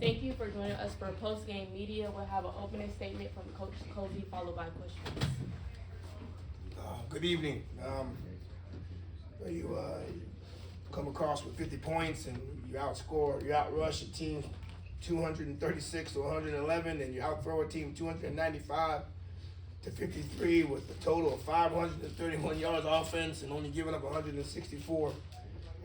Thank you for joining us for post-game media. We'll have an opening statement from Coach Cozy, followed by questions. Good evening. You come across with 50 points and you outrush a team 236 to 111, and you outthrow a team 295 to 53 with a total of 531 yards offense and only giving up 164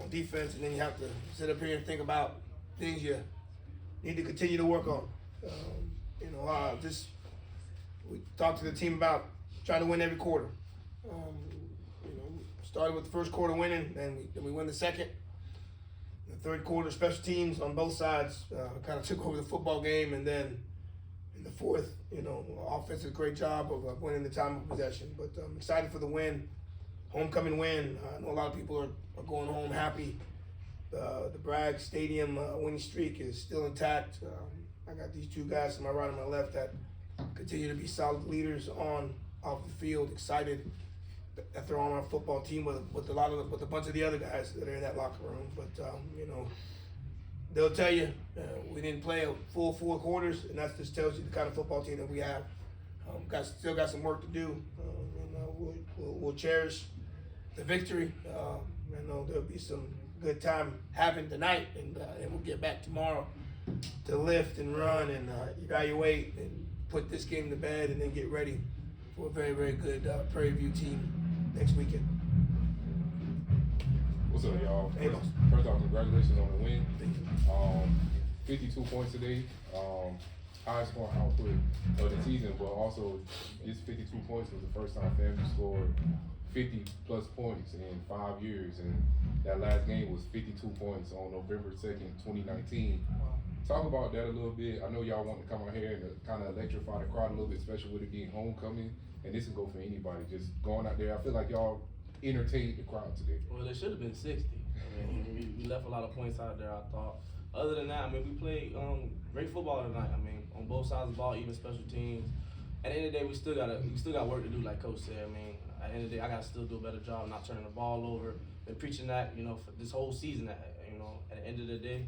on defense. And then you have to sit up here and think about things you need to continue to work on. We talked to the team about trying to win every quarter. Started with the first quarter winning, then we win the second. The third quarter, special teams on both sides kind of took over the football game, and then in the fourth, offense did a great job of winning the time of possession. But I'm excited for the win, homecoming win. I know a lot of people are going home happy. The Bragg Stadium winning streak is still intact. I got these two guys to my right and my left that continue to be solid leaders off the field. Excited that they're on our football team with a bunch of the other guys that are in that locker room. But they'll tell you we didn't play a full 4 quarters, and that just tells you the kind of football team that we have. Still got some work to do. We'll cherish the victory. I know there'll be some good time happening tonight, and we'll get back tomorrow to lift and run and evaluate and put this game to bed, and then get ready for a very, very good Prairie View team next weekend. What's up, y'all? Hey, First off, congratulations on the win. Thank you. 52 points today. Highest scoring output of the season, but also this 52 points was the first time FAMU scored 50 plus points in 5 years, and that last game was 52 points on November 2nd, 2019. Talk about that a little bit. I know y'all want to come out here and kind of electrify the crowd a little bit, especially with it being homecoming, and this can go for anybody, just going out there. I feel like y'all entertained the crowd today. Well, it should have been 60. I mean, we left a lot of points out there, I thought. Other than that, I mean, we played great football tonight. I mean, on both sides of the ball, even special teams. At the end of the day, we still got work to do, like Coach said. I mean, at the end of the day, I got to still do a better job not turning the ball over. Been preaching that, for this whole season. At the end of the day,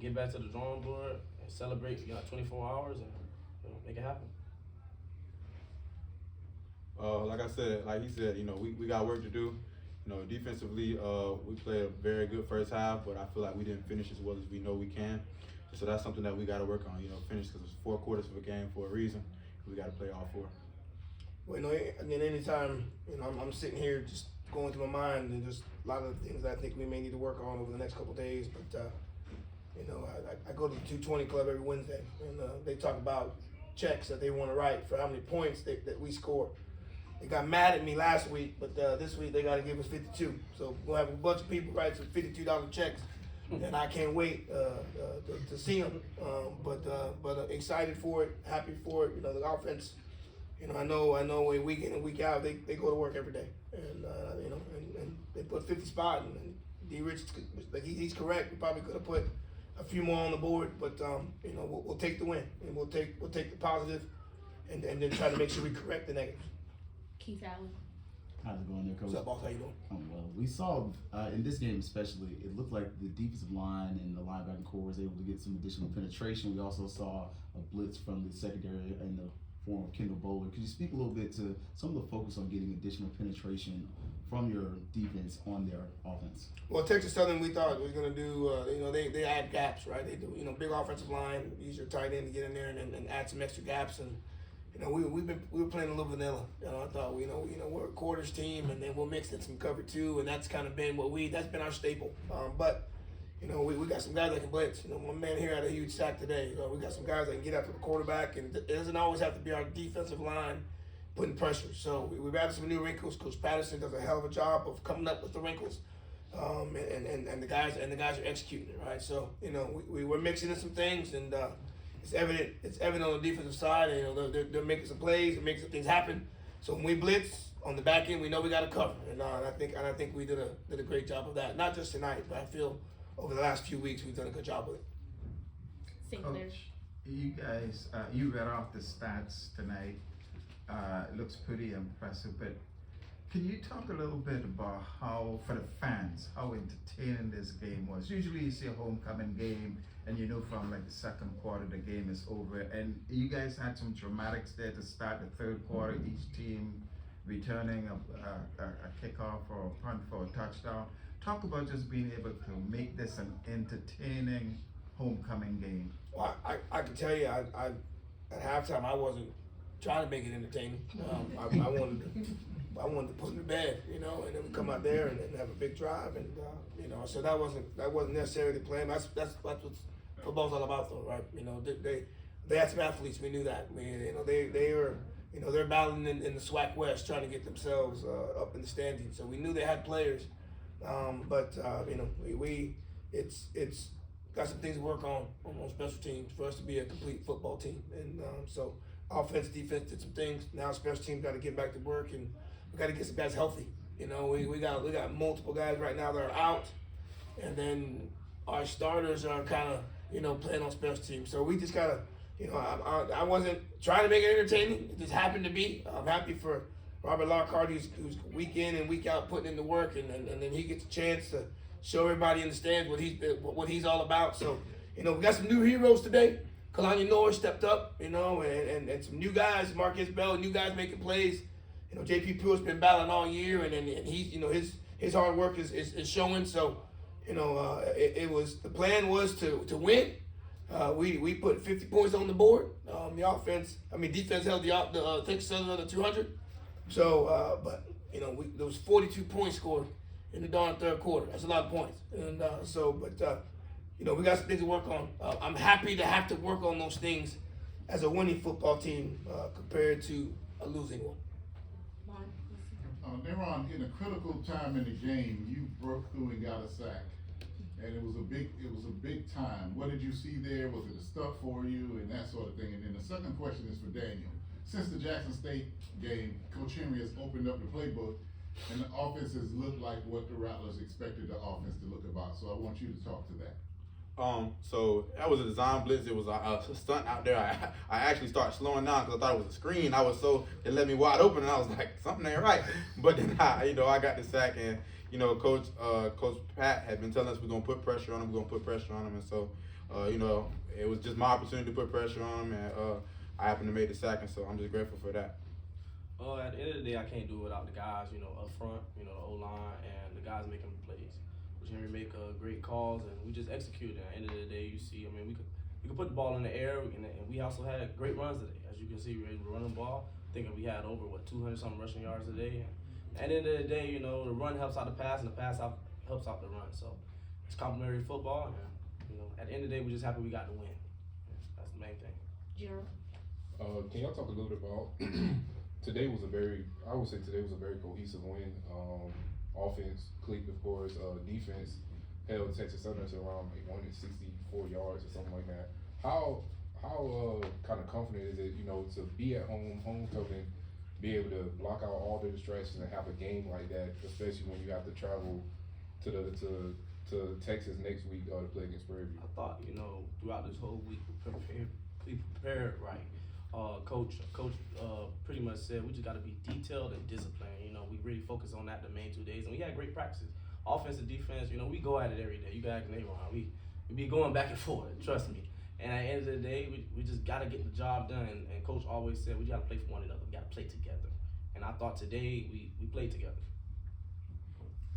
get back to the drawing board and celebrate. 24 hours and make it happen. Like I said, like he said, we got work to do. Defensively, we played a very good first half, but I feel like we didn't finish as well as we know we can. So that's something that we got to work on. Finish, because it's 4 quarters of a game for a reason. We got to play all 4. Well, anytime, I'm sitting here just going through my mind and just a lot of the things that I think we may need to work on over the next couple of days. But, I go to the 220 Club every Wednesday, and they talk about checks that they want to write for how many points that we score. They got mad at me last week, but this week they got to give us 52. So we'll have a bunch of people write some $52 checks, and I can't wait to see them. But excited for it, happy for it. The offense. I know week in and week out they go to work every day, and and they put 50 spot, and D. Rich, like he's correct. We probably could have put a few more on the board, but we'll take the win, and we'll take the positive, and then try to make sure we correct the negatives. Keith Allen. How's it going there, Coach? What's up, boss? How you doing? Well, we saw in this game especially, it looked like the defensive line and the linebacker core was able to get some additional penetration. We also saw a blitz from the secondary in the form of Kendall Bowler. Could you speak a little bit to some of the focus on getting additional penetration from your defense on their offense? Well, Texas Southern, we thought was going to do, they add gaps, right? They do, big offensive line, use your tight end to get in there and add some extra gaps. And, we were playing a little vanilla. I thought, we're a quarters team, and then we'll mix in some cover 2, and that's kind of been that's been our staple. But, we got some guys that can blitz. My man here had a huge sack today. We got some guys that can get after the quarterback, and it doesn't always have to be our defensive line putting pressure. So we've added some new wrinkles. Coach Patterson does a hell of a job of coming up with the wrinkles, and the guys are executing it, right. So we're mixing in some things, and it's evident on the defensive side. And, they're making some plays and making some things happen. So when we blitz on the back end, we know we got to cover, and I think we did a great job of that. Not just tonight, but I feel over the last few weeks we've done a good job with it. Sinclair. Coach, you guys, you read off the stats tonight. It looks pretty impressive, but Can you talk a little bit about how, for the fans, how entertaining this game was? Usually you see a homecoming game and you know from like the second quarter the game is over, and you guys had some dramatics there to start the third quarter, each team returning a kickoff or a punt for a touchdown. Talk about just being able to make this an entertaining homecoming game. Well, I can tell you, I at halftime I wasn't trying to make it entertaining. I wanted to put them to bed, you know, and then we come out there and have a big drive, and you know, so that wasn't necessarily the plan. That's what football's all about, though, right? You know, they had some athletes. We knew that. You know, they were, you know, they're battling in the SWAC West, trying to get themselves up in the standings. So we knew they had players, but you know, it's got some things to work on special teams for us to be a complete football team, and so offense, defense did some things. Now special teams got to get back to work, and we got to get some guys healthy. You know, we got multiple guys right now that are out, and then our starters are kind of, you know, playing on special teams. So we just gotta, you know, I wasn't trying to make it entertaining. It just happened to be. I'm happy for Robert Lockhart, who's week in and week out putting in the work, and then he gets a chance to show everybody in the stands what he's all about. So, you know, we got some new heroes today. Kalanya Norris stepped up, you know, and some new guys, Marcus Bell, new guys making plays. You know, JP Pruitt's been battling all year, and he's, you know, his hard work is showing. So, you know, the plan was to win. We put 50 points on the board. Defense held the Texas under 200. So, but you know, there was 42 points scored in the darn third quarter. That's a lot of points, and you know, we got some things to work on. I'm happy to have to work on those things as a winning football team compared to a losing one. Neron, in a critical time in the game, you broke through and got a sack, and it was a big time. What did you see there? Was it a stuff for you and that sort of thing? And then the second question is for Daniel. Since the Jackson State game, Coach Henry has opened up the playbook, and the offense has looked like what the Rattlers expected the offense to look about. So I want you to talk to that. So that was a design blitz. It was a stunt out there. I actually started slowing down because I thought it was a screen. It let me wide open, and I was like, something ain't right. But then I got the sack, and you know, Coach Pat had been telling us we're gonna put pressure on him. And so you know, it was just my opportunity to put pressure on him, and I happened to make the sack, and so I'm just grateful for that. At the end of the day, I can't do it without the guys, you know, up front, you know, the O-line, and the guys making plays. Henry make great calls, and we just executed. At the end of the day, you see, I mean, we could put the ball in the air, and we also had great runs today. As you can see, we were able to run the ball. Thinking we had over 200-something rushing yards today. And at the end of the day, you know, the run helps out the pass, and the pass helps out the run. So it's complementary football, and you know, at the end of the day, we're just happy we got the win. That's the main thing. Gerald? Can y'all talk a little bit about today was a very cohesive win. Offense clicked, of course. Defense held Texas Southern to around 164 yards or something like that. How kind of confident is it, you know, to be at homecoming, be able to block out all the distractions and have a game like that, especially when you have to travel to Texas next week to play against Prairie View? I thought, you know, throughout this whole week we prepared right. Coach pretty much said we just got to be detailed and disciplined. You know, we really focus on that the main 2 days, and we had great practices. Offense and defense, you know, we go at it every day. You guys can we be going back and forth. Trust me. And at the end of the day, we just got to get the job done. And Coach always said we got to play for one another. We got to play together. And I thought today we played together.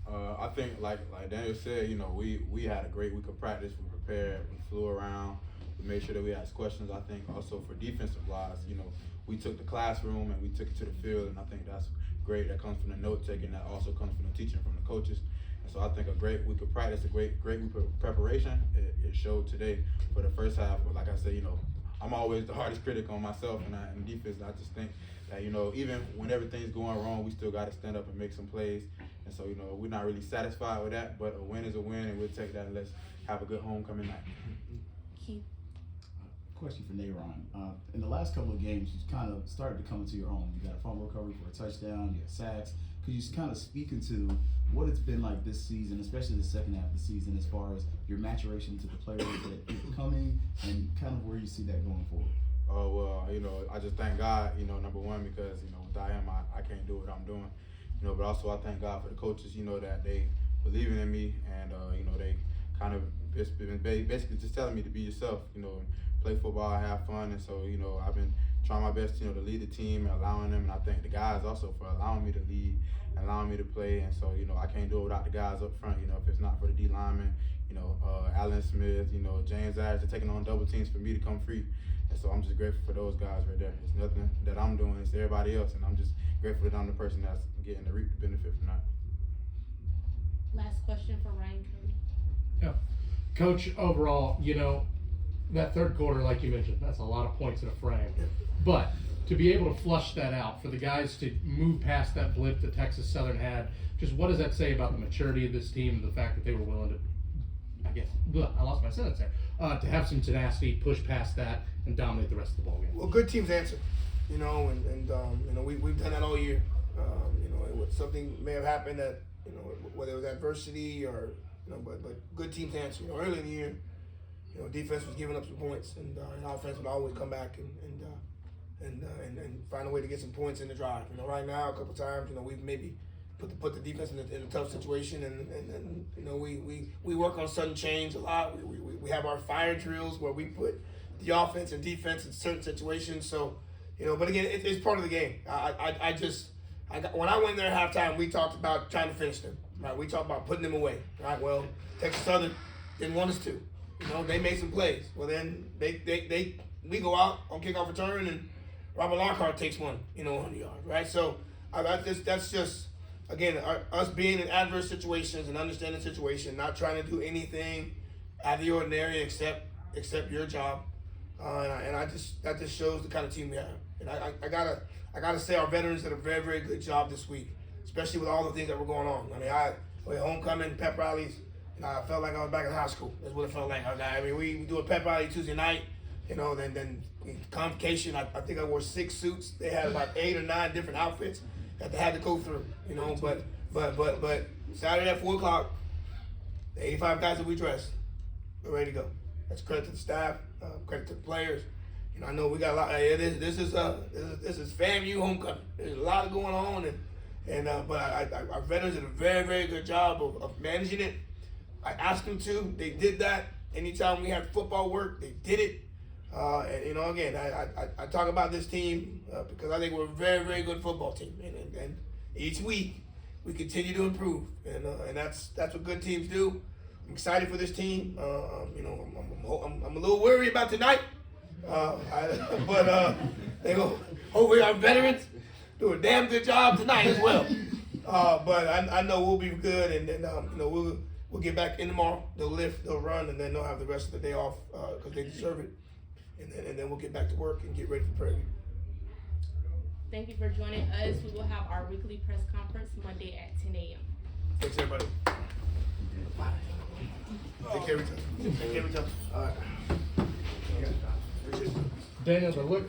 I think like Daniel said, you know, we had a great week of practice. We prepared. We flew around. We made sure that we asked questions. I think also for defensive wise, you know, we took the classroom and we took it to the field, and I think that's great. That comes from the note taking. That also comes from the teaching from the coaches. And so I think a great week of practice, a great week of preparation. It showed today for the first half. But like I said, you know, I'm always the hardest critic on myself and defense. I just think that, you know, even when everything's going wrong, we still got to stand up and make some plays. And so, you know, we're not really satisfied with that, but a win is a win, and we'll take that, and let's have a good homecoming night. Keith? Question for Neron. In the last couple of games, you kind of started to come into your own. You got a fumble recovery for a touchdown, you got sacks. Could you kind of speak into what it's been like this season, especially the second half of the season, as far as your maturation to the players that you're becoming, and kind of where you see that going forward? Oh, well, you know, I just thank God, you know, number one, because, you know, without him, I can't do what I'm doing. you know, but also I thank God for the coaches, you know, that they believing in me, and you know, they kind of basically just telling me to be yourself, you know, play football, have fun. And so, you know, I've been trying my best, you know, to lead the team and allowing them, and I thank the guys also for allowing me to lead and allowing me to play. And so, you know, I can't do it without the guys up front, you know, if it's not for the D linemen, you know, Allen Smith, you know, James Ayers, they're taking on double teams for me to come free. And so I'm just grateful for those guys right there. It's nothing that I'm doing, it's everybody else, and I'm just grateful that I'm the person that's getting to reap the benefit from that. Last question for Ryan Cody. Yeah. Coach, overall, you know, that third quarter, like you mentioned, that's a lot of points in a frame. But to be able to flush that out, for the guys to move past that blip that Texas Southern had, just what does that say about the maturity of this team and the fact that they were willing to, I lost my sentence there, to have some tenacity, push past that, and dominate the rest of the ballgame? Well, good teams answer, you know, and you know, we've done that all year. You know, something may have happened that, you know, whether it was adversity or, you know, but good teams answer. You know, early in the year, you know, defense was giving up some points, and offense would always come back and find a way to get some points in the drive. You know, right now, a couple times, you know, we've maybe put the defense in a tough situation, and you know, we work on sudden change a lot. We have our fire drills where we put the offense and defense in certain situations. So, you know, but again, it's part of the game. When I went there at halftime, we talked about trying to finish them. Right, we talked about putting them away. Right, well, Texas Southern didn't want us to. You know, they made some plays. Well, then we go out on kickoff return, and Robert Lockhart takes one, you know, 100 yards. Right, so that's just again us being in adverse situations and understanding the situation, not trying to do anything out of the ordinary except your job, and that just shows the kind of team we have. And I gotta say our veterans did a very, very good job this week, especially with all the things that were going on. I mean, with homecoming, pep rallies, you know, I felt like I was back in high school. That's what it felt like. I mean, we do a pep rally Tuesday night, you know, then convocation. I think I wore 6 suits. They had about 8 or 9 different outfits that they had to go through, you know. But Saturday at 4 o'clock, the 85 guys that we dressed, we're ready to go. That's credit to the staff, credit to the players. You know, I know we got a lot. This is FAMU homecoming. There's a lot going on, but our veterans did a very, very good job of managing it. I asked them to. They did that. Anytime we had football work, they did it. And you know, again, I talk about this team because I think we're a very, very good football team, and each week we continue to improve, and that's what good teams do. I'm excited for this team. You know, I'm a little worried about tonight, but hopefully our veterans do a damn good job tonight as well. But I know we'll be good, and then you know, we'll get back in tomorrow. They'll lift, they'll run, and then they'll have the rest of the day off because they deserve it. And then we'll get back to work and get ready for Prairie. Thank you for joining us. We will have our weekly press conference Monday at 10 a.m. Thanks, everybody. Take care of each other. All right. Appreciate it. Daniel, the look that